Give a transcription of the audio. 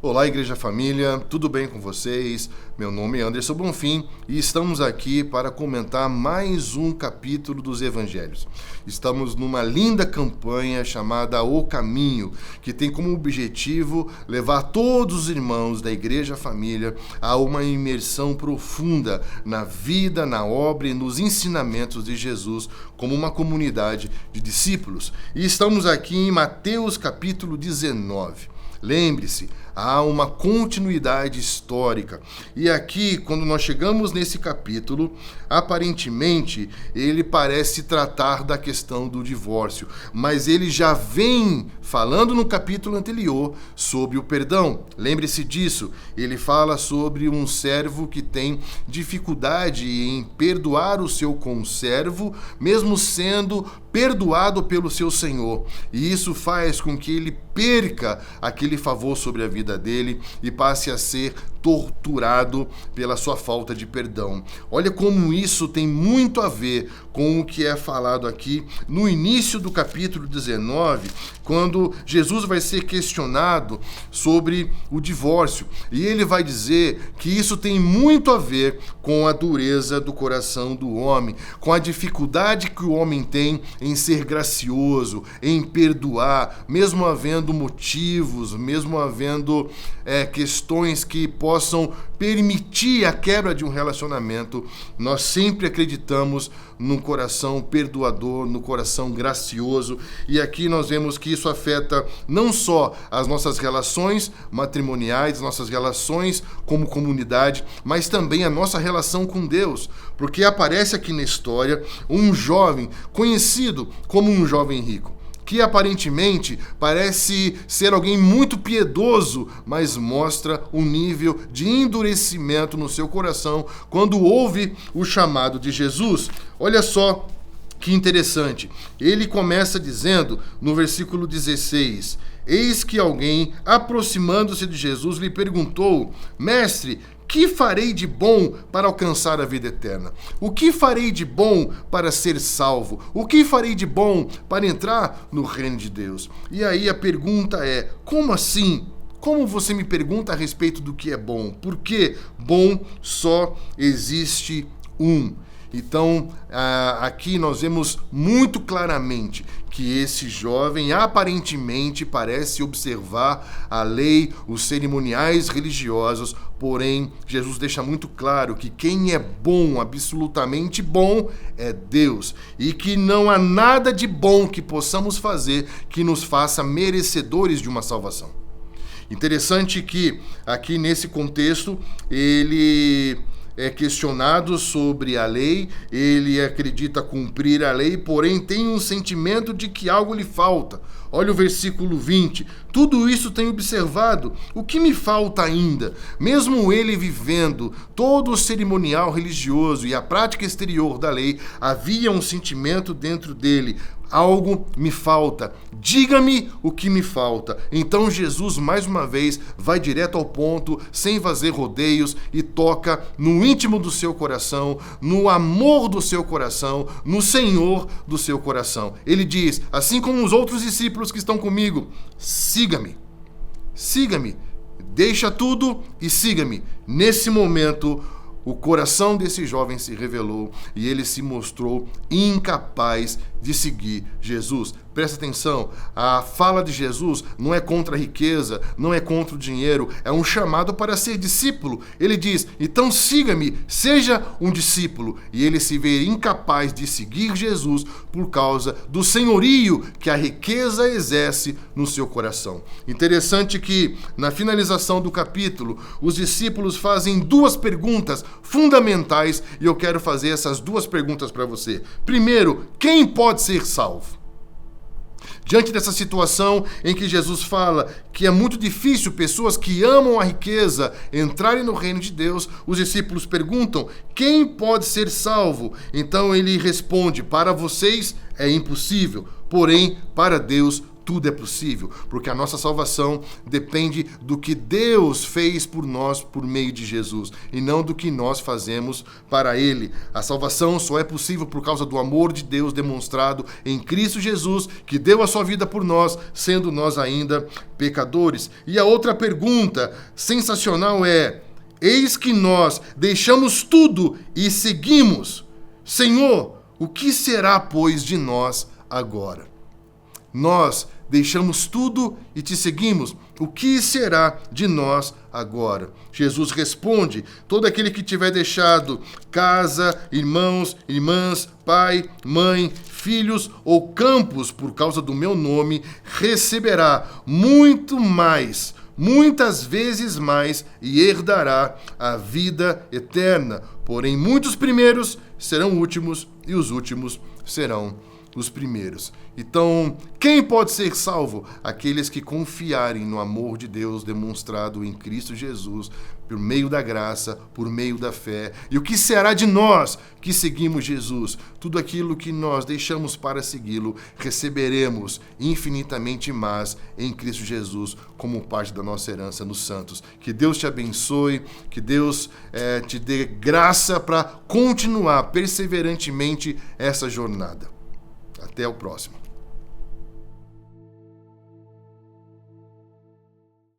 Olá, Igreja Família, tudo bem com vocês? Meu nome é Anderson Bonfim e estamos aqui para comentar mais um capítulo dos Evangelhos. Estamos numa linda campanha chamada O Caminho, que tem como objetivo levar todos os irmãos da Igreja Família a uma imersão profunda na vida, na obra e nos ensinamentos de Jesus como uma comunidade de discípulos. E estamos aqui em Mateus capítulo 19. Lembre-se, há uma continuidade histórica. E aqui, quando nós chegamos nesse capítulo, aparentemente, ele parece tratar da questão do divórcio, mas ele já vem falando no capítulo anterior sobre o perdão. Lembre-se disso, ele fala sobre um servo que tem dificuldade em perdoar o seu conservo, mesmo sendo perdoado pelo seu senhor. E isso faz com que ele perca aquele favor sobre a vida dele e passe a ser torturado pela sua falta de perdão. Olha como isso tem muito a ver com o que é falado aqui no início do capítulo 19, quando Jesus vai ser questionado sobre o divórcio. E ele vai dizer que isso tem muito a ver com a dureza do coração do homem, com a dificuldade que o homem tem em ser gracioso, em perdoar, mesmo havendo motivos, mesmo havendo questões que possam permitir a quebra de um relacionamento. Nós sempre acreditamos no coração perdoador, no coração gracioso, e aqui nós vemos que isso afeta não só as nossas relações matrimoniais, nossas relações como comunidade, mas também a nossa relação com Deus, porque aparece aqui na história um jovem conhecido como um jovem rico, que aparentemente parece ser alguém muito piedoso, mas mostra um nível de endurecimento no seu coração quando ouve o chamado de Jesus. Olha só que interessante. Ele começa dizendo no versículo 16: eis que alguém, aproximando-se de Jesus, lhe perguntou: Mestre, que farei de bom para alcançar a vida eterna? O que farei de bom para ser salvo? O que farei de bom para entrar no reino de Deus? E aí a pergunta é: como assim? Como você me pergunta a respeito do que é bom? Porque bom só existe um. Então, aqui nós vemos muito claramente que esse jovem aparentemente parece observar a lei, os cerimoniais religiosos, porém, Jesus deixa muito claro que quem é bom, absolutamente bom, é Deus, e que não há nada de bom que possamos fazer que nos faça merecedores de uma salvação. Interessante que aqui nesse contexto ele é questionado sobre a lei, ele acredita cumprir a lei, porém tem um sentimento de que algo lhe falta. Olha o versículo 20. Tudo isso tenho observado. O que me falta ainda? Mesmo ele vivendo todo o cerimonial religioso e a prática exterior da lei, havia um sentimento dentro dele. Algo me falta. Diga-me o que me falta. Então Jesus, mais uma vez, vai direto ao ponto, sem fazer rodeios, e toca no íntimo do seu coração, no amor do seu coração, no Senhor do seu coração. Ele diz, assim como os outros discípulos que estão comigo: siga-me, siga-me, deixa tudo e siga-me. Nesse momento, o coração desse jovem se revelou e ele se mostrou incapaz de seguir Jesus. Presta atenção, a fala de Jesus não é contra a riqueza, não é contra o dinheiro, é um chamado para ser discípulo. Ele diz, então siga-me, seja um discípulo. E ele se vê incapaz de seguir Jesus por causa do senhorio que a riqueza exerce no seu coração. Interessante que, na finalização do capítulo, os discípulos fazem duas perguntas fundamentais e eu quero fazer essas duas perguntas para você. Primeiro, quem pode ser salvo? Diante dessa situação em que Jesus fala que é muito difícil pessoas que amam a riqueza entrarem no reino de Deus, os discípulos perguntam, quem pode ser salvo? Então ele responde, para vocês é impossível, porém para Deus tudo é possível, porque a nossa salvação depende do que Deus fez por nós por meio de Jesus, e não do que nós fazemos para Ele. A salvação só é possível por causa do amor de Deus demonstrado em Cristo Jesus, que deu a sua vida por nós, sendo nós ainda pecadores. E a outra pergunta sensacional é: eis que nós deixamos tudo e seguimos. Senhor, o que será, pois, de nós agora? Nós deixamos tudo e te seguimos. O que será de nós agora? Jesus responde: todo aquele que tiver deixado casa, irmãos, irmãs, pai, mãe, filhos ou campos por causa do meu nome, receberá muito mais, muitas vezes mais, e herdará a vida eterna. Porém, muitos primeiros serão últimos, e os últimos serão os primeiros. Então, quem pode ser salvo? Aqueles que confiarem no amor de Deus demonstrado em Cristo Jesus, por meio da graça, por meio da fé. E o que será de nós que seguimos Jesus? Tudo aquilo que nós deixamos para segui-lo, receberemos infinitamente mais em Cristo Jesus, como parte da nossa herança nos santos. Que Deus te abençoe, que Deus te dê graça para continuar perseverantemente essa jornada. Até o próximo.